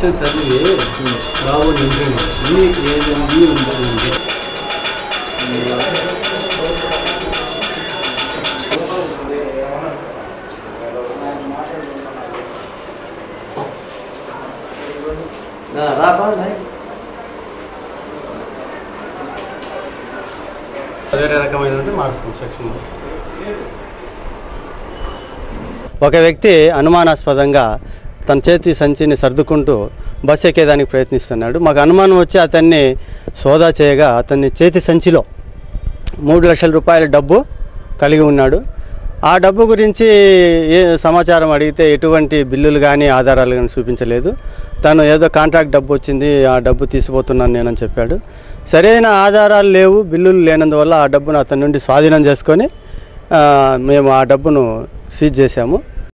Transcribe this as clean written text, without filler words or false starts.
Sections అన్నీ రాబోయే అన్నీ అన్నీ ఉంటుంది. వేరే రకమైన మారుస్తాం సెక్షన్. ఒక వ్యక్తి అనుమానాస్పదంగా తన చేతి సంచిని సర్దుకుంటూ బస్సు ఎక్కేదానికి ప్రయత్నిస్తున్నాడు. మాకు అనుమానం వచ్చి అతన్ని సోదా చేయగా అతన్ని చేతి సంచిలో 3 లక్షల రూపాయల డబ్బు కలిగి ఉన్నాడు. ఆ డబ్బు గురించి సమాచారం అడిగితే ఎటువంటి బిల్లులు కానీ ఆధారాలు కానీ చూపించలేదు. తను ఏదో కాంట్రాక్ట్ డబ్బు వచ్చింది, ఆ డబ్బు తీసిపోతున్నాను నేనని చెప్పాడు. సరైన ఆధారాలు లేవు, బిల్లులు లేనందువల్ల ఆ డబ్బును అతని నుండి స్వాధీనం చేసుకొని మేము ఆ డబ్బును సీజ్ చేశాము.